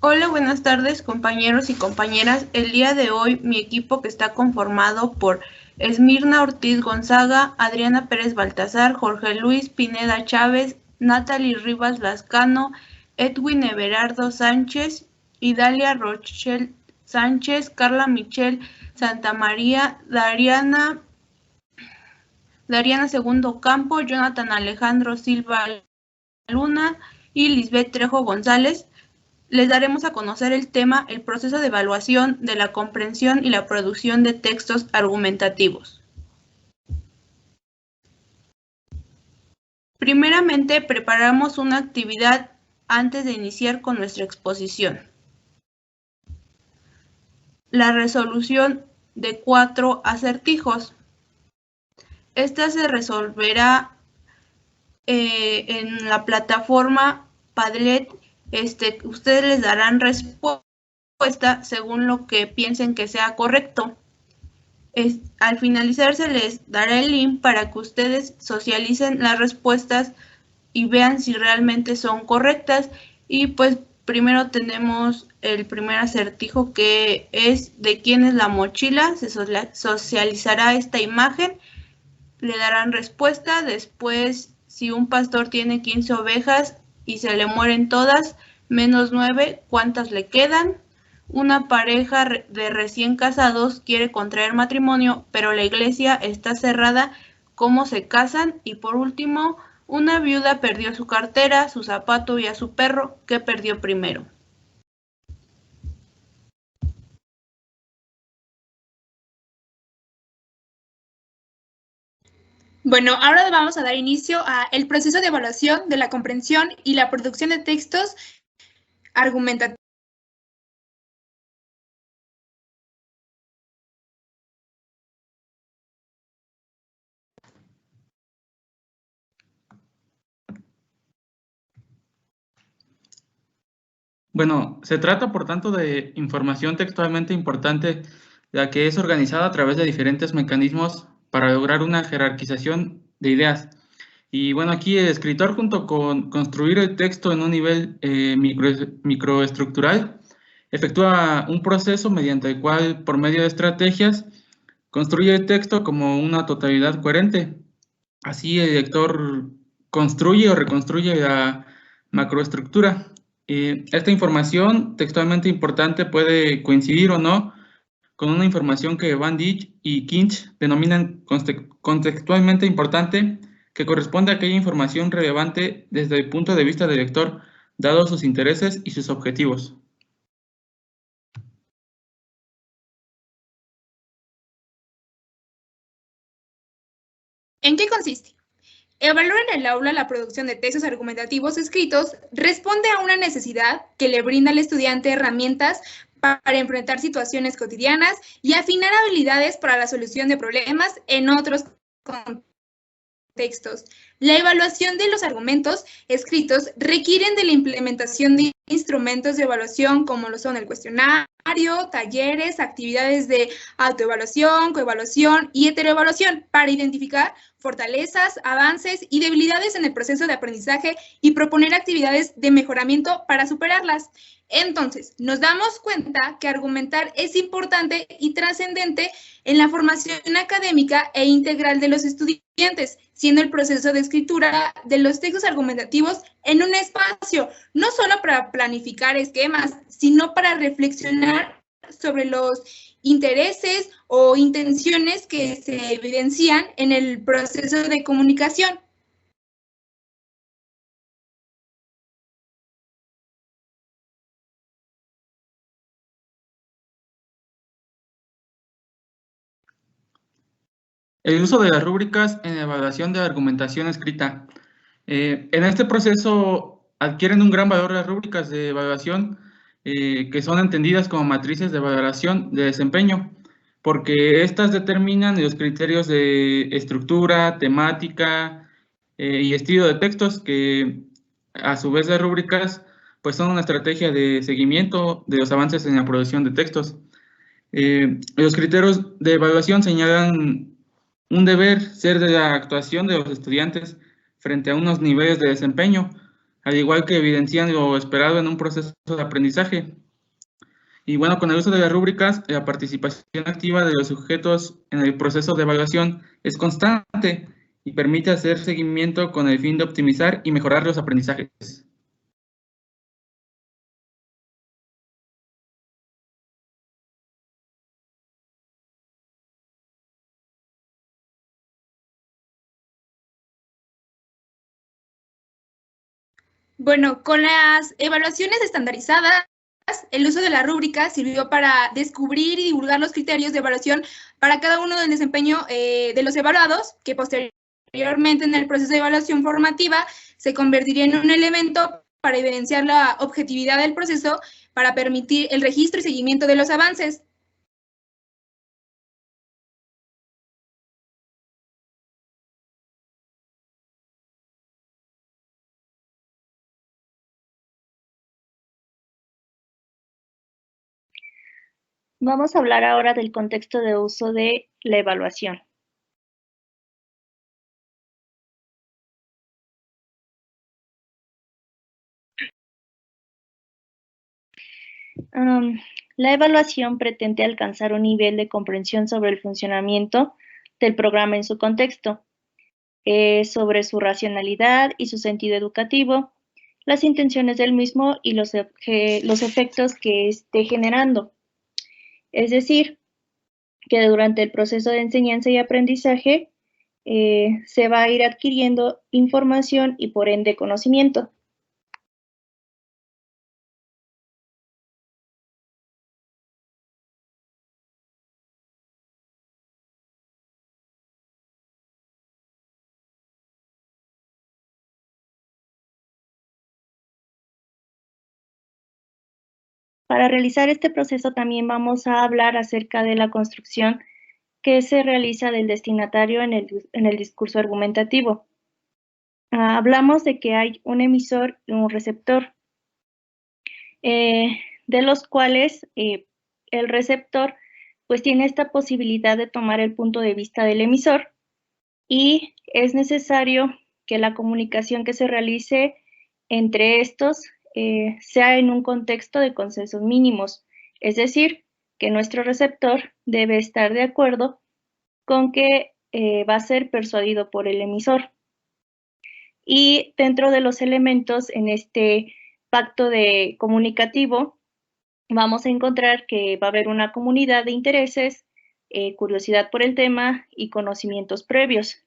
Hola, buenas tardes, compañeros y compañeras. El día de hoy mi equipo, que está conformado por Esmirna Ortiz Gonzaga, Adriana Pérez Baltazar, Jorge Luis Pineda Chávez, Natalie Rivas Lascano, Edwin Everardo Sánchez, Idalia Rochelle Sánchez, Carla Michelle Santamaría, Dariana Segundo Campo, Jonathan Alejandro Silva Luna y Lisbeth Trejo González. Les daremos a conocer el tema, el proceso de evaluación de la comprensión y la producción de textos argumentativos. Primeramente, preparamos una actividad antes de iniciar con nuestra exposición. La resolución de 4 acertijos. Esta se resolverá en la plataforma Padlet. Ustedes les darán respuesta según lo que piensen que sea correcto. Al finalizar se les dará el link para que ustedes socialicen las respuestas y vean si realmente son correctas. Y pues primero tenemos el primer acertijo, que es ¿de quién es la mochila? Se socializará esta imagen, le darán respuesta. Después, si un pastor tiene 15 ovejas y se le mueren todas, menos 9, ¿cuántas le quedan? Una pareja de recién casados quiere contraer matrimonio, pero la iglesia está cerrada, ¿cómo se casan? Y por último, una viuda perdió su cartera, su zapato y a su perro, ¿qué perdió primero? Bueno, ahora vamos a dar inicio al proceso de evaluación de la comprensión y la producción de textos argumentativos. Bueno, se trata por tanto de información textualmente importante, la que es organizada a través de diferentes mecanismos para lograr una jerarquización de ideas. Y bueno, aquí el escritor, junto con construir el texto en un nivel microestructural, efectúa un proceso mediante el cual, por medio de estrategias, construye el texto como una totalidad coherente. Así el lector construye o reconstruye la macroestructura. Esta información textualmente importante puede coincidir o no con una información que Van Dijk y Kinch denominan contextualmente importante, que corresponde a aquella información relevante desde el punto de vista del lector, dados sus intereses y sus objetivos. ¿En qué consiste? Evaluar en el aula la producción de textos argumentativos escritos responde a una necesidad que le brinda al estudiante herramientas para enfrentar situaciones cotidianas y afinar habilidades para la solución de problemas en otros contextos. La evaluación de los argumentos escritos requieren de la implementación de instrumentos de evaluación como lo son el cuestionario, talleres, actividades de autoevaluación, coevaluación y heteroevaluación para identificar fortalezas, avances y debilidades en el proceso de aprendizaje y proponer actividades de mejoramiento para superarlas. Entonces, nos damos cuenta que argumentar es importante y trascendente en la formación académica e integral de los estudiantes, siendo el proceso de escritura de los textos argumentativos en un espacio, no solo para planificar esquemas, sino para reflexionar sobre los intereses o intenciones que se evidencian en el proceso de comunicación. El uso de las rúbricas en la evaluación de la argumentación escrita. En este proceso adquieren un gran valor las rúbricas de evaluación, que son entendidas como matrices de valoración de desempeño, porque estas determinan los criterios de estructura, temática y estilo de textos, que a su vez las rúbricas pues son una estrategia de seguimiento de los avances en la producción de textos. Los criterios de evaluación señalan un deber ser de la actuación de los estudiantes frente a unos niveles de desempeño, al igual que evidencian lo esperado en un proceso de aprendizaje. Y bueno, con el uso de las rúbricas, la participación activa de los sujetos en el proceso de evaluación es constante y permite hacer seguimiento con el fin de optimizar y mejorar los aprendizajes. Bueno, con las evaluaciones estandarizadas, el uso de la rúbrica sirvió para descubrir y divulgar los criterios de evaluación para cada uno del desempeño de los evaluados, que posteriormente en el proceso de evaluación formativa se convertiría en un elemento para evidenciar la objetividad del proceso, para permitir el registro y seguimiento de los avances. Vamos a hablar ahora del contexto de uso de la evaluación. La evaluación pretende alcanzar un nivel de comprensión sobre el funcionamiento del programa en su contexto, sobre su racionalidad y su sentido educativo, las intenciones del mismo y los efectos que esté generando. Es decir, que durante el proceso de enseñanza y aprendizaje se va a ir adquiriendo información y por ende conocimiento. Para realizar este proceso también vamos a hablar acerca de la construcción que se realiza del destinatario en el discurso argumentativo. Hablamos de que hay un emisor y un receptor, de los cuales el receptor pues tiene esta posibilidad de tomar el punto de vista del emisor y es necesario que la comunicación que se realice entre estos sea en un contexto de consensos mínimos, es decir, que nuestro receptor debe estar de acuerdo con que va a ser persuadido por el emisor. Y dentro de los elementos en este pacto de comunicativo, vamos a encontrar que va a haber una comunidad de intereses, curiosidad por el tema y conocimientos previos.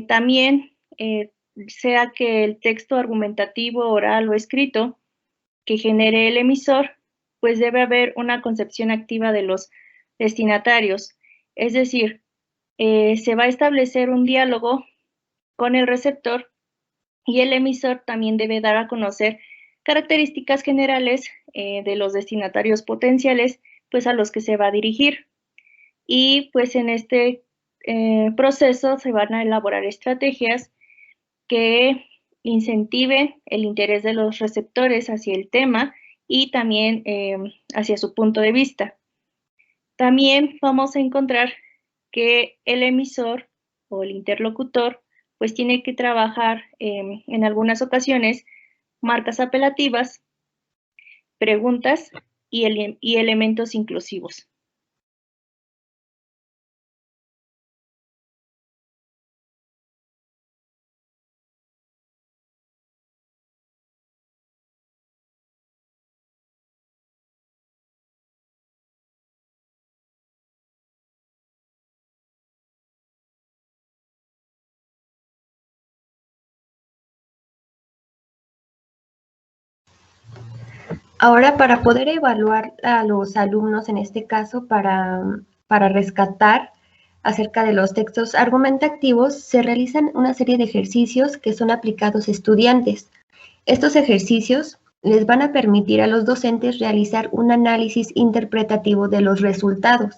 También, sea que el texto argumentativo, oral o escrito que genere el emisor, pues debe haber una concepción activa de los destinatarios. Es decir, se va a establecer un diálogo con el receptor y el emisor también debe dar a conocer características generales de los destinatarios potenciales, pues a los que se va a dirigir. Y pues en este proceso se van a elaborar estrategias que incentiven el interés de los receptores hacia el tema y también hacia su punto de vista. También vamos a encontrar que el emisor o el interlocutor pues tiene que trabajar en algunas ocasiones marcas apelativas, preguntas y elementos inclusivos. Ahora, para poder evaluar a los alumnos, en este caso, para rescatar acerca de los textos argumentativos, se realizan una serie de ejercicios que son aplicados a estudiantes. Estos ejercicios les van a permitir a los docentes realizar un análisis interpretativo de los resultados,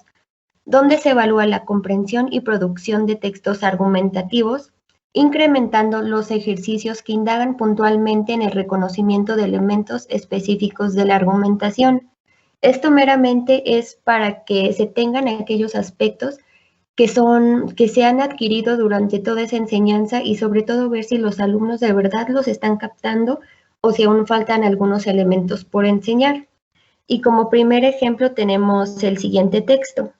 donde se evalúa la comprensión y producción de textos argumentativos, incrementando los ejercicios que indagan puntualmente en el reconocimiento de elementos específicos de la argumentación. Esto meramente es para que se tengan aquellos aspectos que se han adquirido durante toda esa enseñanza y sobre todo ver si los alumnos de verdad los están captando o si aún faltan algunos elementos por enseñar. Y como primer ejemplo tenemos el siguiente texto.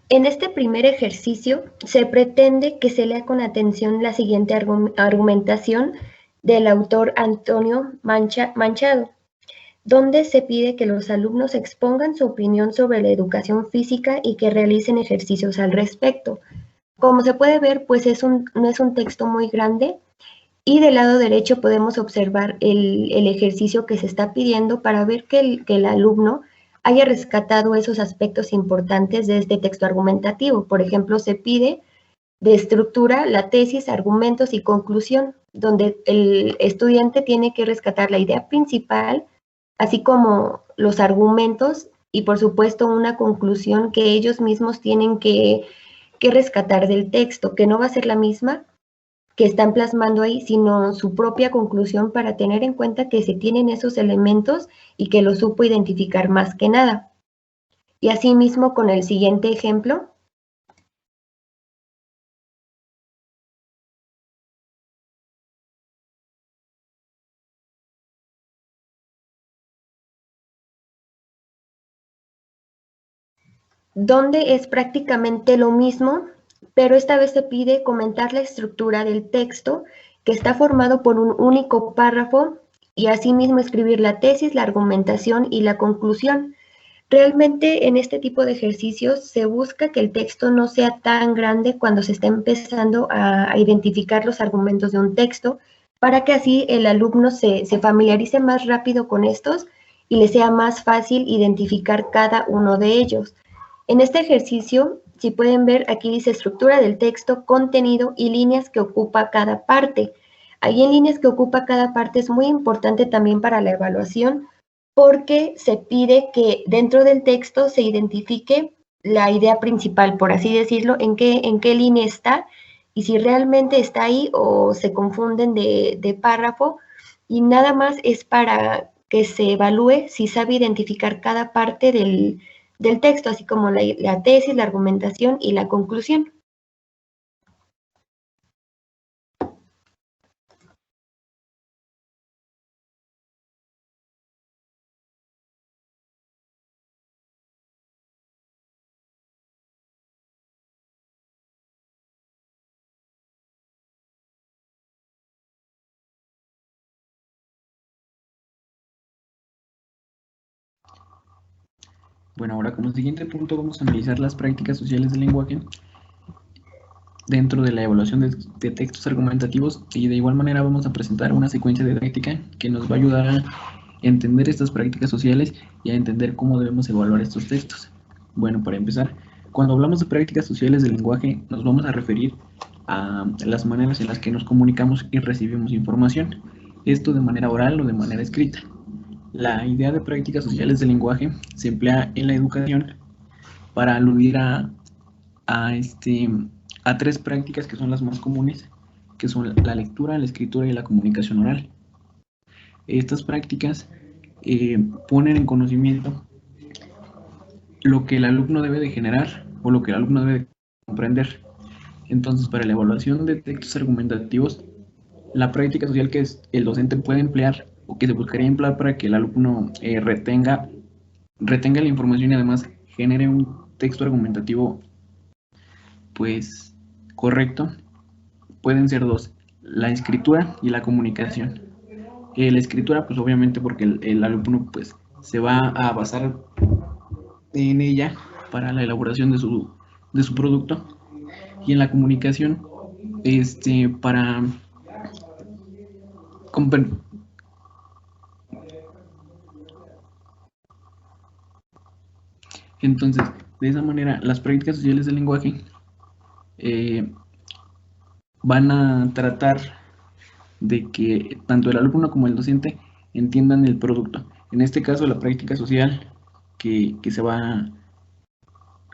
En este primer ejercicio se pretende que se lea con atención la siguiente argumentación del autor Antonio Manchado, donde se pide que los alumnos expongan su opinión sobre la educación física y que realicen ejercicios al respecto. Como se puede ver, pues no es un texto muy grande, y del lado derecho podemos observar el ejercicio que se está pidiendo para ver que el alumno haya rescatado esos aspectos importantes de este texto argumentativo. Por ejemplo, se pide de estructura la tesis, argumentos y conclusión, donde el estudiante tiene que rescatar la idea principal, así como los argumentos y, por supuesto, una conclusión que ellos mismos tienen que rescatar del texto, que no va a ser la misma que están plasmando ahí, sino su propia conclusión para tener en cuenta que se tienen esos elementos y que lo supo identificar más que nada. Y asimismo con el siguiente ejemplo. Donde es prácticamente lo mismo, pero esta vez se pide comentar la estructura del texto, que está formado por un único párrafo, y asimismo escribir la tesis, la argumentación y la conclusión. Realmente en este tipo de ejercicios se busca que el texto no sea tan grande cuando se está empezando a identificar los argumentos de un texto, para que así el alumno se familiarice más rápido con estos y le sea más fácil identificar cada uno de ellos. En este ejercicio, si pueden ver, aquí dice estructura del texto, contenido y líneas que ocupa cada parte. Ahí en líneas que ocupa cada parte es muy importante también para la evaluación, porque se pide que dentro del texto se identifique la idea principal, por así decirlo, en qué línea está, y si realmente está ahí o se confunden de párrafo, y nada más es para que se evalúe si sabe identificar cada parte del texto, así como la tesis, la argumentación y la conclusión. Bueno, ahora como siguiente punto vamos a analizar las prácticas sociales del lenguaje dentro de la evaluación de textos argumentativos, y de igual manera vamos a presentar una secuencia de práctica que nos va a ayudar a entender estas prácticas sociales y a entender cómo debemos evaluar estos textos. Bueno, para empezar, cuando hablamos de prácticas sociales del lenguaje nos vamos a referir a las maneras en las que nos comunicamos y recibimos información, esto de manera oral o de manera escrita. La idea de prácticas sociales del lenguaje se emplea en la educación para aludir a tres prácticas que son las más comunes, que son la lectura, la escritura y la comunicación oral. Estas prácticas ponen en conocimiento lo que el alumno debe de generar o lo que el alumno debe de comprender. Entonces, para la evaluación de textos argumentativos, la práctica social que el docente puede emplear o que se buscaría emplear para que el alumno retenga la información y además genere un texto argumentativo pues correcto, pueden ser dos: la escritura y la comunicación. La escritura, pues obviamente porque el alumno pues se va a basar en ella para la elaboración de su producto, y en la comunicación para entonces, de esa manera, las prácticas sociales del lenguaje van a tratar de que tanto el alumno como el docente entiendan el producto. En este caso, la práctica social que se va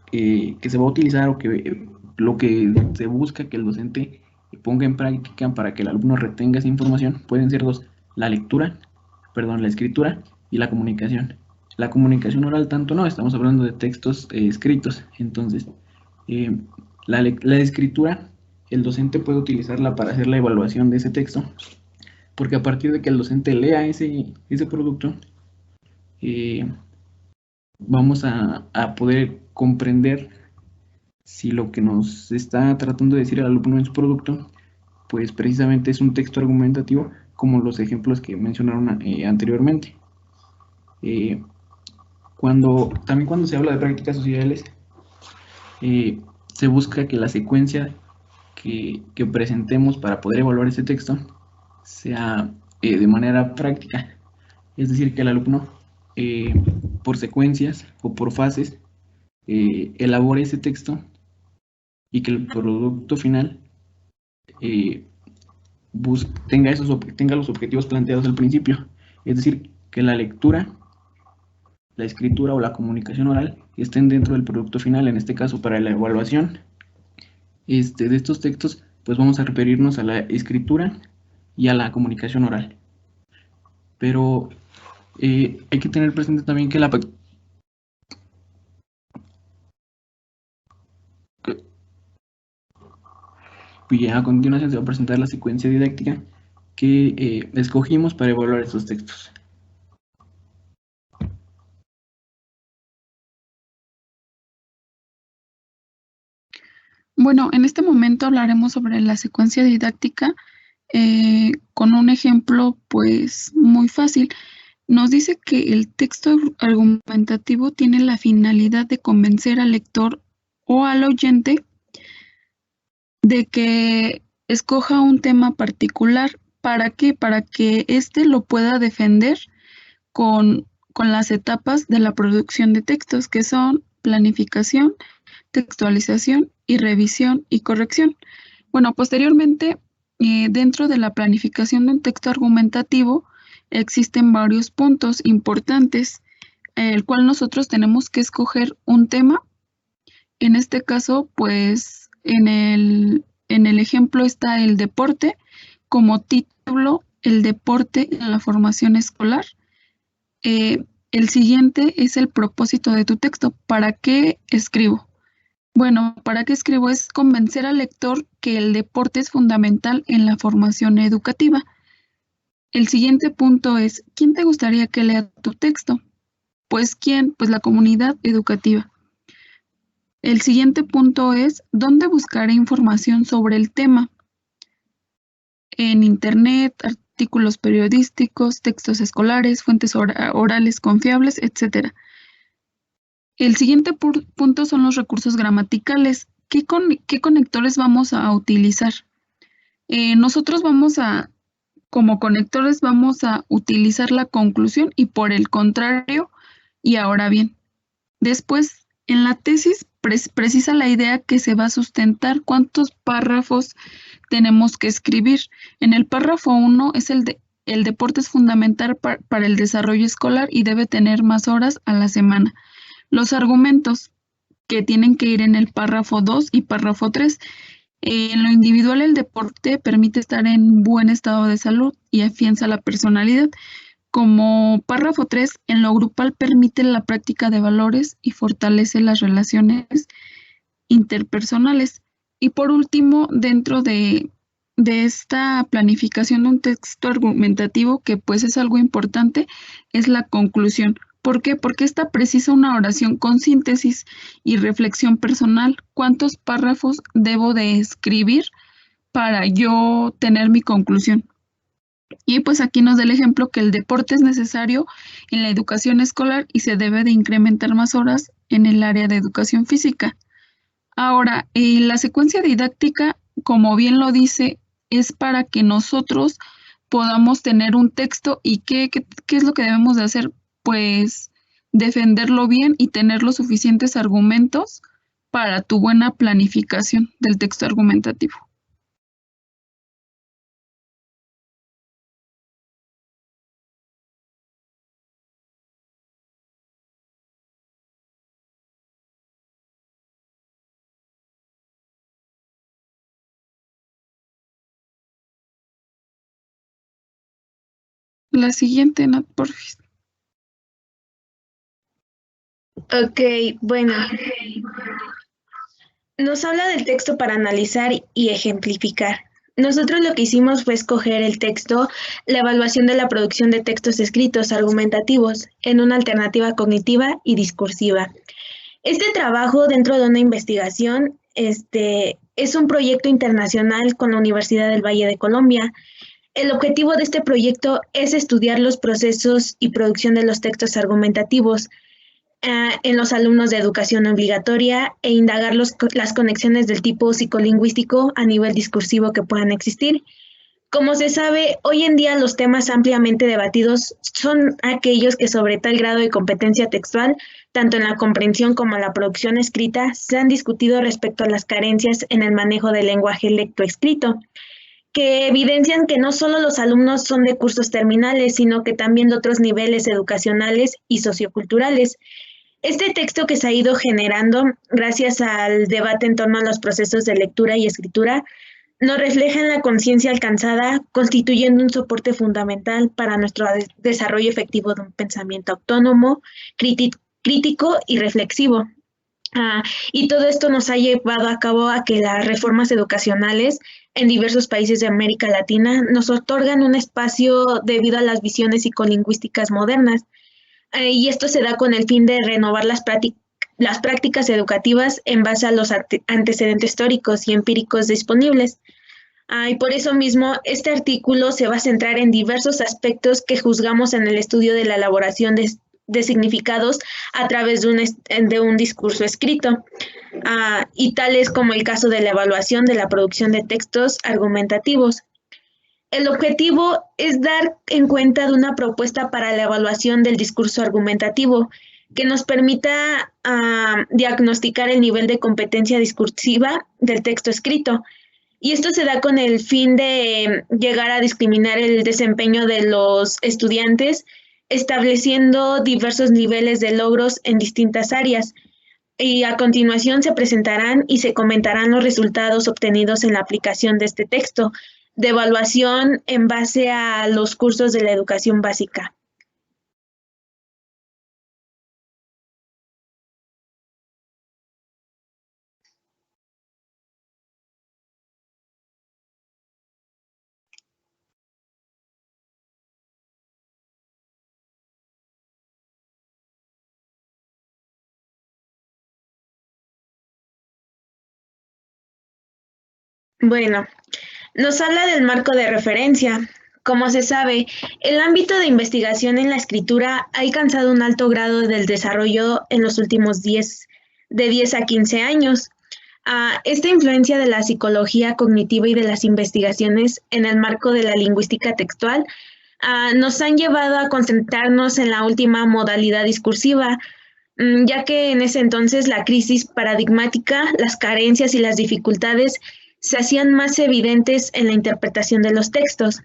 a utilizar, o que lo que se busca que el docente ponga en práctica para que el alumno retenga esa información, pueden ser dos: la escritura y la comunicación. La comunicación oral tanto no, estamos hablando de textos escritos. Entonces, la escritura, el docente puede utilizarla para hacer la evaluación de ese texto, porque a partir de que el docente lea ese producto, vamos a poder comprender si lo que nos está tratando de decir el alumno en su producto, pues precisamente es un texto argumentativo, como los ejemplos que mencionaron anteriormente. También cuando se habla de prácticas sociales, se busca que la secuencia que presentemos para poder evaluar ese texto sea de manera práctica, es decir, que el alumno por secuencias o por fases elabore ese texto, y que el producto final tenga los objetivos planteados al principio, es decir, que la lectura, la escritura o la comunicación oral estén dentro del producto final. En este caso, para la evaluación de estos textos, pues vamos a referirnos a la escritura y a la comunicación oral. Pero hay que tener presente también que a continuación se va a presentar la secuencia didáctica que escogimos para evaluar estos textos. Bueno, en este momento hablaremos sobre la secuencia didáctica con un ejemplo pues muy fácil. Nos dice que el texto argumentativo tiene la finalidad de convencer al lector o al oyente de que escoja un tema particular. ¿Para qué? Para que éste lo pueda defender con las etapas de la producción de textos, que son planificación, textualización y revisión y corrección. Bueno, posteriormente, dentro de la planificación de un texto argumentativo, existen varios puntos importantes, el cual nosotros tenemos que escoger un tema. En este caso, pues, en el ejemplo está el deporte, como título, el deporte en la formación escolar. El siguiente es el propósito de tu texto. ¿Para qué escribo? Bueno, ¿para qué escribo? Es convencer al lector que el deporte es fundamental en la formación educativa. El siguiente punto es, ¿quién te gustaría que lea tu texto? Pues, ¿quién? Pues la comunidad educativa. El siguiente punto es, ¿dónde buscaré información sobre el tema? En Internet, artículos periodísticos, textos escolares, fuentes orales confiables, etc. El siguiente punto son los recursos gramaticales. ¿Qué conectores vamos a utilizar? Nosotros como conectores vamos a utilizar la conclusión y por el contrario, y ahora bien. Después, en la tesis precisa la idea que se va a sustentar, cuántos párrafos tenemos que escribir. En el párrafo 1 es el deporte es fundamental para el desarrollo escolar y debe tener más horas a la semana. Los argumentos que tienen que ir en el párrafo 2 y párrafo 3. En lo individual, el deporte permite estar en buen estado de salud y afianza la personalidad. Como párrafo 3, en lo grupal permite la práctica de valores y fortalece las relaciones interpersonales. Y por último, dentro de esta planificación de un texto argumentativo, que pues es algo importante, es la conclusión. ¿Por qué? Porque esta precisa una oración con síntesis y reflexión personal. ¿Cuántos párrafos debo de escribir para yo tener mi conclusión? Y pues aquí nos da el ejemplo que el deporte es necesario en la educación escolar y se debe de incrementar más horas en el área de educación física. Ahora, la secuencia didáctica, como bien lo dice, es para que nosotros podamos tener un texto. ¿Y qué es lo que debemos de hacer? Pues defenderlo bien y tener los suficientes argumentos para tu buena planificación del texto argumentativo. La siguiente, Nat Borges. Ok, bueno. Nos habla del texto para analizar y ejemplificar. Nosotros lo que hicimos fue escoger el texto, la evaluación de la producción de textos escritos argumentativos en una alternativa cognitiva y discursiva. Este trabajo dentro de una investigación es un proyecto internacional con la Universidad del Valle de Colombia. El objetivo de este proyecto es estudiar los procesos y producción de los textos argumentativos en los alumnos de educación obligatoria e indagar las conexiones del tipo psicolingüístico a nivel discursivo que puedan existir. Como se sabe, hoy en día los temas ampliamente debatidos son aquellos que sobre tal grado de competencia textual, tanto en la comprensión como en la producción escrita, se han discutido respecto a las carencias en el manejo del lenguaje lectoescrito, que evidencian que no solo los alumnos son de cursos terminales, sino que también de otros niveles educacionales y socioculturales. Este texto que se ha ido generando gracias al debate en torno a los procesos de lectura y escritura nos refleja en la conciencia alcanzada, constituyendo un soporte fundamental para nuestro desarrollo efectivo de un pensamiento autónomo, crítico y reflexivo. Y todo esto nos ha llevado a cabo a que las reformas educacionales en diversos países de América Latina nos otorgan un espacio debido a las visiones psicolingüísticas modernas. Y esto se da con el fin de renovar las prácticas educativas en base a los antecedentes históricos y empíricos disponibles. Y por eso mismo, este artículo se va a centrar en diversos aspectos que juzgamos en el estudio de la elaboración de significados a través de un discurso escrito, y tales como el caso de la evaluación de la producción de textos argumentativos. El objetivo es dar en cuenta de una propuesta para la evaluación del discurso argumentativo que nos permita diagnosticar el nivel de competencia discursiva del texto escrito. Y esto se da con el fin de llegar a discriminar el desempeño de los estudiantes, estableciendo diversos niveles de logros en distintas áreas. Y a continuación se presentarán y se comentarán los resultados obtenidos en la aplicación de este texto de evaluación en base a los cursos de la educación básica. Bueno, nos habla del marco de referencia. Como se sabe, el ámbito de investigación en la escritura ha alcanzado un alto grado del desarrollo en los últimos 10 a 15 años. Esta influencia de la psicología cognitiva y de las investigaciones en el marco de la lingüística textual nos han llevado a concentrarnos en la última modalidad discursiva, ya que en ese entonces la crisis paradigmática, las carencias y las dificultades se hacían más evidentes en la interpretación de los textos.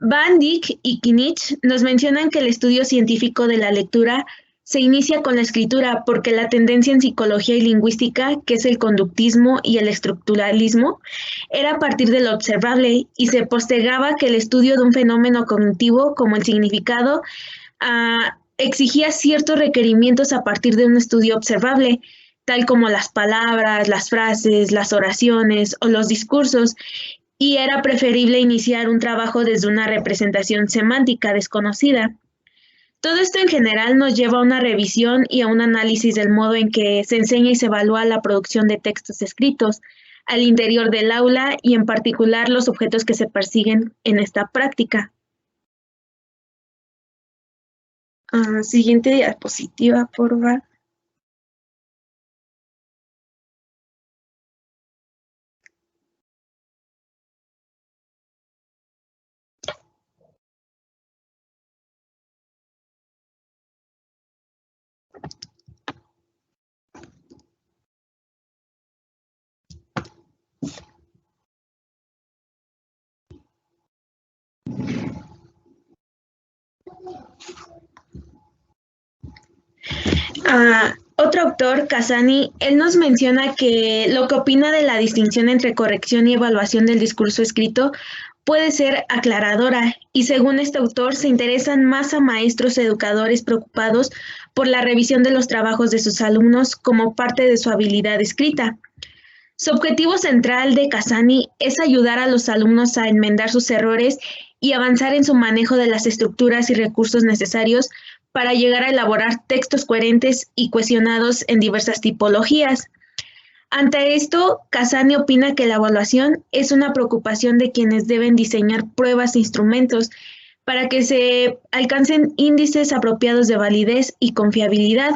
Van Dijk y Kinich nos mencionan que el estudio científico de la lectura se inicia con la escritura porque la tendencia en psicología y lingüística, que es el conductismo y el estructuralismo, era a partir de lo observable y se postergaba que el estudio de un fenómeno cognitivo como el significado exigía ciertos requerimientos a partir de un estudio observable, tal como las palabras, las frases, las oraciones o los discursos, y era preferible iniciar un trabajo desde una representación semántica desconocida. Todo esto en general nos lleva a una revisión y a un análisis del modo en que se enseña y se evalúa la producción de textos escritos al interior del aula y en particular los objetos que se persiguen en esta práctica. Siguiente diapositiva, por favor. Otro autor, Casani, él nos menciona que lo que opina de la distinción entre corrección y evaluación del discurso escrito puede ser aclaradora y según este autor se interesan más a maestros educadores preocupados por la revisión de los trabajos de sus alumnos como parte de su habilidad escrita. Su objetivo central de Cassani es ayudar a los alumnos a enmendar sus errores y avanzar en su manejo de las estructuras y recursos necesarios para llegar a elaborar textos coherentes y cohesionados en diversas tipologías. Ante esto, Cassani opina que la evaluación es una preocupación de quienes deben diseñar pruebas e instrumentos para que se alcancen índices apropiados de validez y confiabilidad.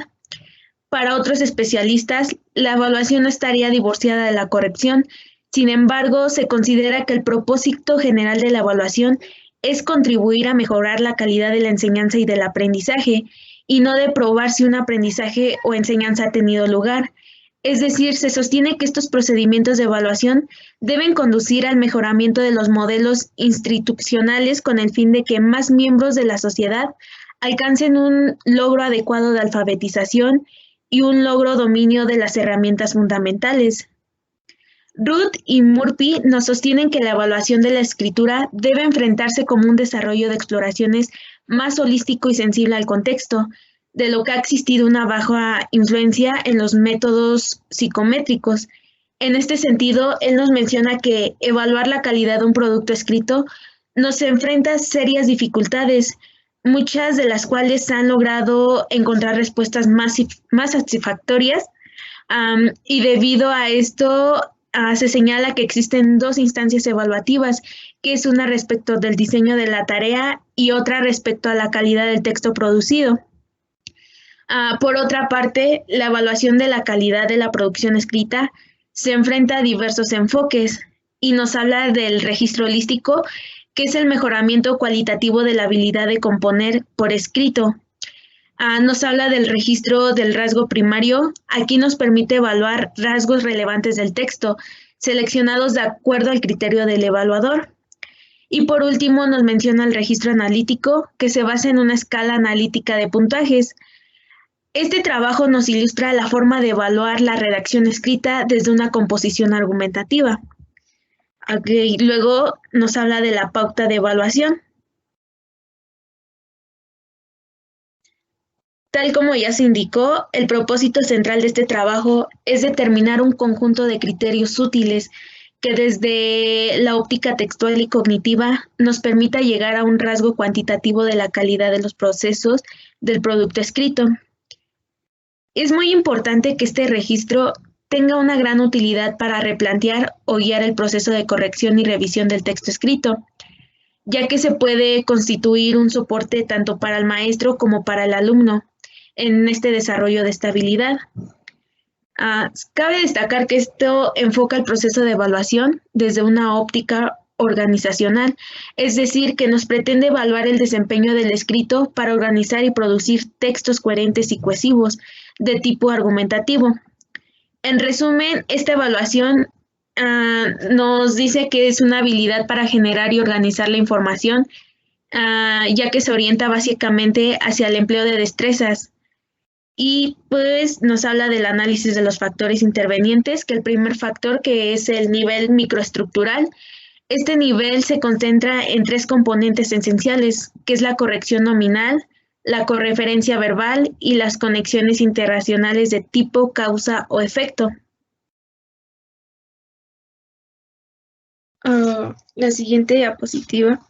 Para otros especialistas, la evaluación no estaría divorciada de la corrección. Sin embargo, se considera que el propósito general de la evaluación es contribuir a mejorar la calidad de la enseñanza y del aprendizaje, y no de probar si un aprendizaje o enseñanza ha tenido lugar. Es decir, se sostiene que estos procedimientos de evaluación deben conducir al mejoramiento de los modelos institucionales con el fin de que más miembros de la sociedad alcancen un logro adecuado de alfabetización y un logro dominio de las herramientas fundamentales. Ruth y Murphy nos sostienen que la evaluación de la escritura debe enfrentarse como un desarrollo de exploraciones más holístico y sensible al contexto, de lo que ha existido una baja influencia en los métodos psicométricos. En este sentido, él nos menciona que evaluar la calidad de un producto escrito nos enfrenta a serias dificultades, muchas de las cuales han logrado encontrar respuestas más satisfactorias, y debido a esto se señala que existen dos instancias evaluativas, que es una respecto del diseño de la tarea y otra respecto a la calidad del texto producido. Por otra parte, la evaluación de la calidad de la producción escrita se enfrenta a diversos enfoques y nos habla del registro holístico, que es el mejoramiento cualitativo de la habilidad de componer por escrito. Nos habla del registro del rasgo primario. Aquí nos permite evaluar rasgos relevantes del texto, seleccionados de acuerdo al criterio del evaluador. Y por último nos menciona el registro analítico, que se basa en una escala analítica de puntajes. Este trabajo nos ilustra la forma de evaluar la redacción escrita desde una composición argumentativa. Luego nos habla de la pauta de evaluación. Tal como ya se indicó, el propósito central de este trabajo es determinar un conjunto de criterios útiles que desde la óptica textual y cognitiva nos permita llegar a un rasgo cuantitativo de la calidad de los procesos del producto escrito. Es muy importante que este registro tenga una gran utilidad para replantear o guiar el proceso de corrección y revisión del texto escrito, ya que se puede constituir un soporte tanto para el maestro como para el alumno en este desarrollo de estabilidad. Cabe destacar que esto enfoca el proceso de evaluación desde una óptica organizacional, es decir, que nos pretende evaluar el desempeño del escrito para organizar y producir textos coherentes y cohesivos de tipo argumentativo. En resumen, esta evaluación nos dice que es una habilidad para generar y organizar la información, ya que se orienta básicamente hacia el empleo de destrezas. Y pues nos habla del análisis de los factores intervenientes, que el primer factor, que es el nivel microestructural. Este nivel se concentra en tres componentes esenciales, que es la corrección nominal, la correferencia verbal y las conexiones interracionales de tipo, causa o efecto. La siguiente diapositiva.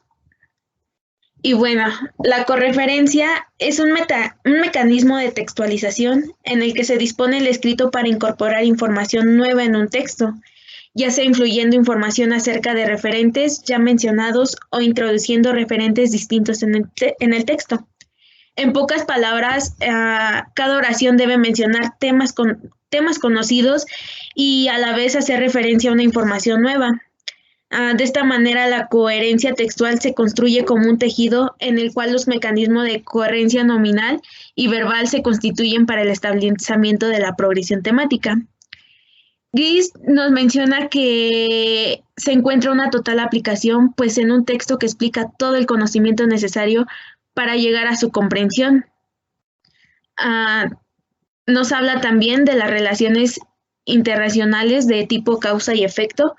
Y bueno, la correferencia es un mecanismo de textualización en el que se dispone el escrito para incorporar información nueva en un texto, ya sea incluyendo información acerca de referentes ya mencionados o introduciendo referentes distintos en el texto. En pocas palabras, cada oración debe mencionar temas conocidos y a la vez hacer referencia a una información nueva. De esta manera, la coherencia textual se construye como un tejido en el cual los mecanismos de coherencia nominal y verbal se constituyen para el establecimiento de la progresión temática. Gis nos menciona que se encuentra una total aplicación pues en un texto que explica todo el conocimiento necesario para llegar a su comprensión. Nos habla también de las relaciones interracionales de tipo causa y efecto,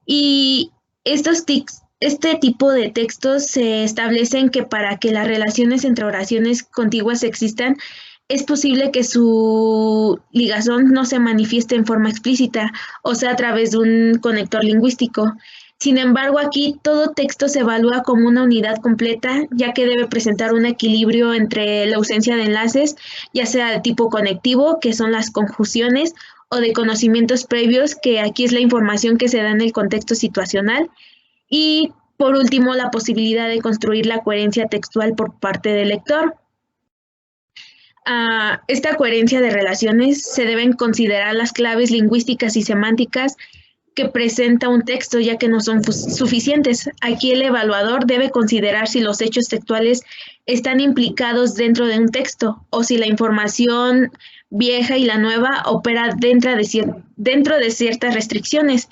y estos Este tipo de textos se establecen que para que las relaciones entre oraciones contiguas existan, es posible que su ligazón no se manifieste en forma explícita, o sea, a través de un conector lingüístico. Sin embargo, aquí todo texto se evalúa como una unidad completa, ya que debe presentar un equilibrio entre la ausencia de enlaces, ya sea de tipo conectivo, que son las conjunciones, o de conocimientos previos, que aquí es la información que se da en el contexto situacional, y por último, la posibilidad de construir la coherencia textual por parte del lector. Esta coherencia de relaciones se deben considerar las claves lingüísticas y semánticas que presenta un texto, ya que no son suficientes. Aquí el evaluador debe considerar si los hechos textuales están implicados dentro de un texto o si la información vieja y la nueva opera dentro de ciertas restricciones.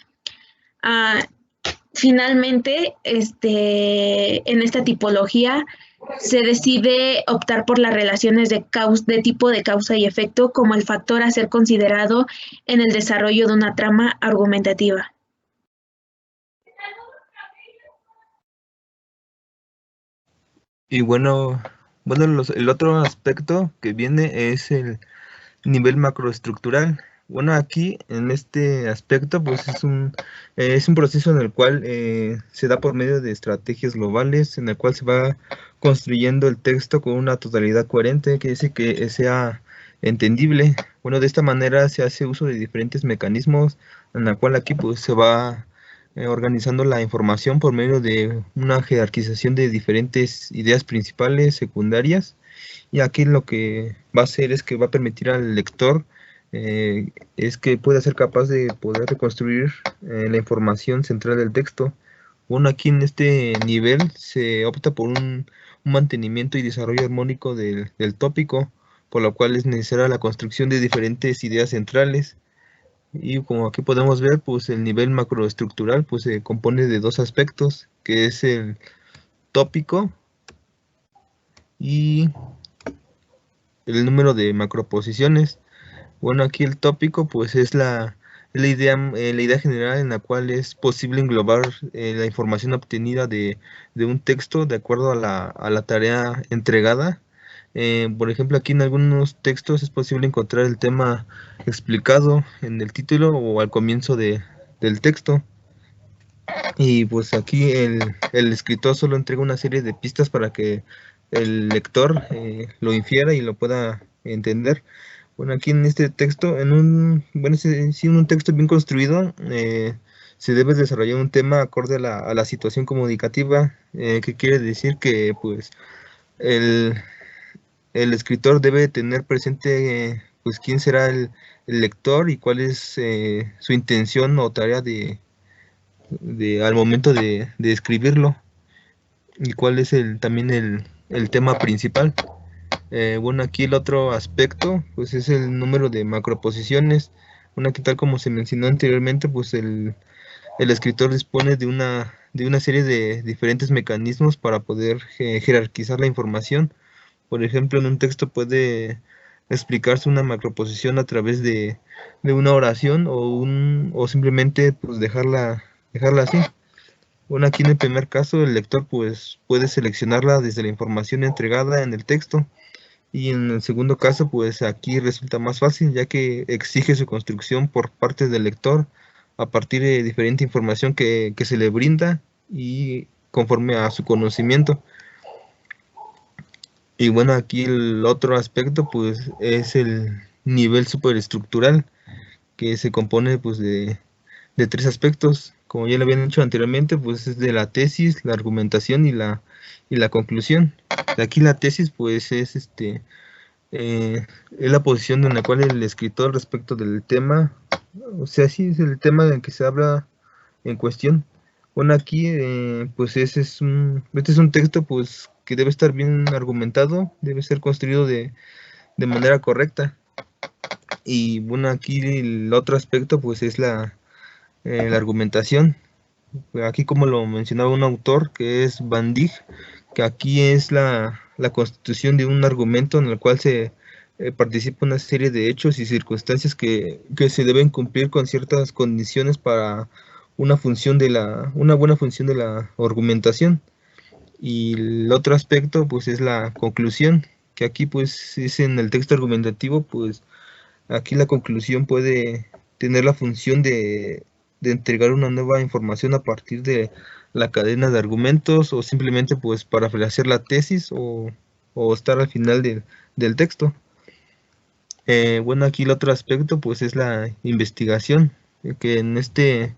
Finalmente, en esta tipología se decide optar por las relaciones de tipo de causa y efecto como el factor a ser considerado en el desarrollo de una trama argumentativa. Y bueno, el otro aspecto que viene es el nivel macroestructural. Bueno, aquí en este aspecto pues es un proceso en el cual se da por medio de estrategias globales, en el cual se va construyendo el texto con una totalidad coherente, que dice que sea entendible. Bueno, de esta manera se hace uso de diferentes mecanismos, en la cual aquí pues se va organizando la información por medio de una jerarquización de diferentes ideas principales, secundarias, y aquí lo que va a hacer es que va a permitir al lector es que pueda ser capaz de poder reconstruir la información central del texto. Bueno, aquí en este nivel se opta por un mantenimiento y desarrollo armónico del tópico, por lo cual es necesaria la construcción de diferentes ideas centrales. Y como aquí podemos ver, pues el nivel macroestructural pues se compone de dos aspectos, que es el tópico y el número de macroposiciones. Bueno, aquí el tópico pues es la idea general en la cual es posible englobar la información obtenida de un texto de acuerdo a la tarea entregada. Por ejemplo, aquí en algunos textos es posible encontrar el tema explicado en el título o al comienzo del texto. Y pues aquí el escritor solo entrega una serie de pistas para que el lector lo infiera y lo pueda entender. Bueno, aquí en este texto, en un texto bien construido, se debe desarrollar un tema acorde a la situación comunicativa, que quiere decir que pues el escritor debe tener presente pues quién será el lector y cuál es su intención o tarea al momento de escribirlo, y cuál es también el tema principal. Bueno, aquí el otro aspecto pues es el número de macroposiciones. Bueno, aquí tal como se mencionó anteriormente, pues el escritor dispone de una serie de diferentes mecanismos para poder jerarquizar la información. Por ejemplo, en un texto puede explicarse una macroposición a través de una oración o simplemente pues dejarla así. Bueno, aquí en el primer caso el lector pues puede seleccionarla desde la información entregada en el texto, y en el segundo caso pues aquí resulta más fácil, ya que exige su construcción por parte del lector a partir de diferente información que se le brinda y conforme a su conocimiento. Y bueno, aquí el otro aspecto pues es el nivel superestructural, que se compone pues de tres aspectos. Como ya lo habían dicho anteriormente, pues es de la tesis, la argumentación y la conclusión. Aquí la tesis pues es la posición en la cual el escritor respecto del tema, o sea, sí es el tema del que se habla en cuestión. Bueno, aquí pues este es un texto pues que debe estar bien argumentado, debe ser construido de manera correcta. Y bueno, aquí el otro aspecto pues es la argumentación. Aquí, como lo mencionaba un autor que es Van Dijk, que aquí es la constitución de un argumento en el cual se participa una serie de hechos y circunstancias que se deben cumplir con ciertas condiciones para una buena función de la argumentación. Y el otro aspecto pues es la conclusión, que aquí pues es en el texto argumentativo, pues aquí la conclusión puede tener la función de entregar una nueva información a partir de la cadena de argumentos, o simplemente pues parafrasear la tesis, o estar al final del texto. Bueno, aquí el otro aspecto pues es la investigación, que en este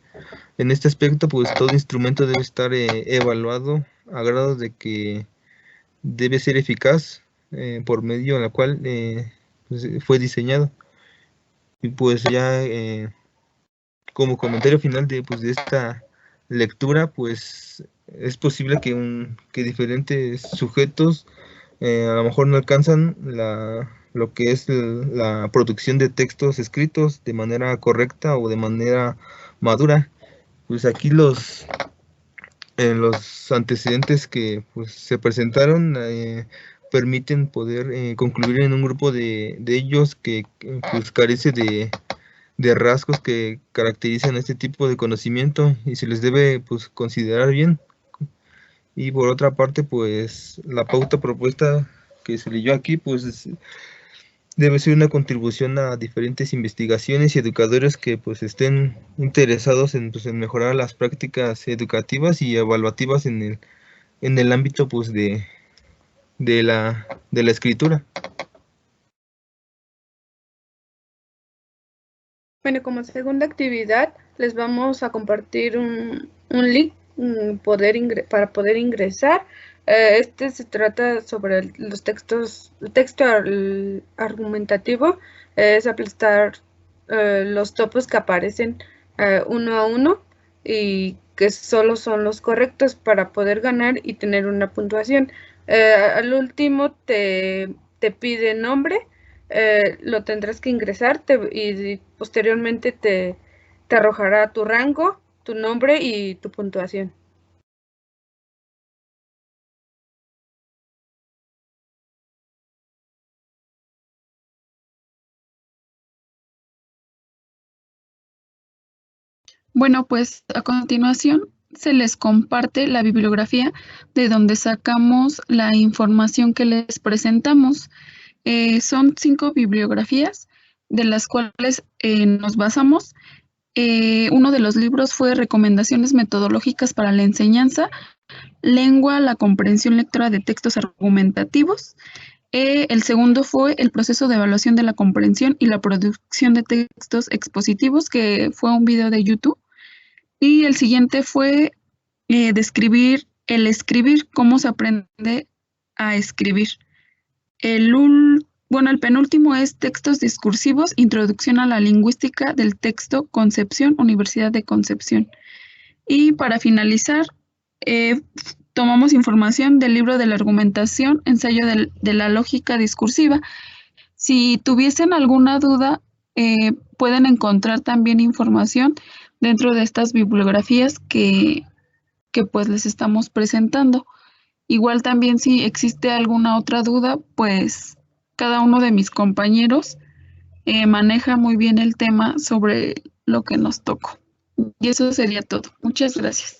aspecto pues todo instrumento debe estar evaluado a grado de que debe ser eficaz, por medio de la cual pues, fue diseñado. Y pues ya como comentario final de esta lectura, pues es posible que diferentes sujetos a lo mejor no alcanzan lo que es la producción de textos escritos de manera correcta o de manera madura. Pues aquí los antecedentes que pues, se presentaron permiten poder concluir en un grupo de ellos que pues carece de rasgos que caracterizan este tipo de conocimiento y se les debe pues considerar bien. Y por otra parte, pues la pauta propuesta que se leyó aquí pues debe ser una contribución a diferentes investigaciones y educadores que pues estén interesados en mejorar las prácticas educativas y evaluativas en el ámbito pues de la escritura. Bueno, como segunda actividad les vamos a compartir un link para poder ingresar. Este se trata sobre los textos, el texto argumentativo, es aplastar los topos que aparecen uno a uno y que solo son los correctos para poder ganar y tener una puntuación. Al último te pide nombre, lo tendrás que ingresar y posteriormente te arrojará tu rango, tu nombre y tu puntuación. Bueno, pues a continuación se les comparte la bibliografía de donde sacamos la información que les presentamos. Son 5 bibliografías de las cuales nos basamos. Uno de los libros fue Recomendaciones metodológicas para la enseñanza, lengua, la comprensión lectora de textos argumentativos. El segundo fue El proceso de evaluación de la comprensión y la producción de textos expositivos, que fue un video de YouTube. Y el siguiente fue describir el escribir, cómo se aprende a escribir. El penúltimo es Textos discursivos, introducción a la lingüística del texto, Concepción, Universidad de Concepción. Y para finalizar, tomamos información del libro de la argumentación, ensayo de la lógica discursiva. Si tuviesen alguna duda, pueden encontrar también información dentro de estas bibliografías que pues les estamos presentando. Igual también si existe alguna otra duda, pues cada uno de mis compañeros maneja muy bien el tema sobre lo que nos tocó. Y eso sería todo. Muchas gracias.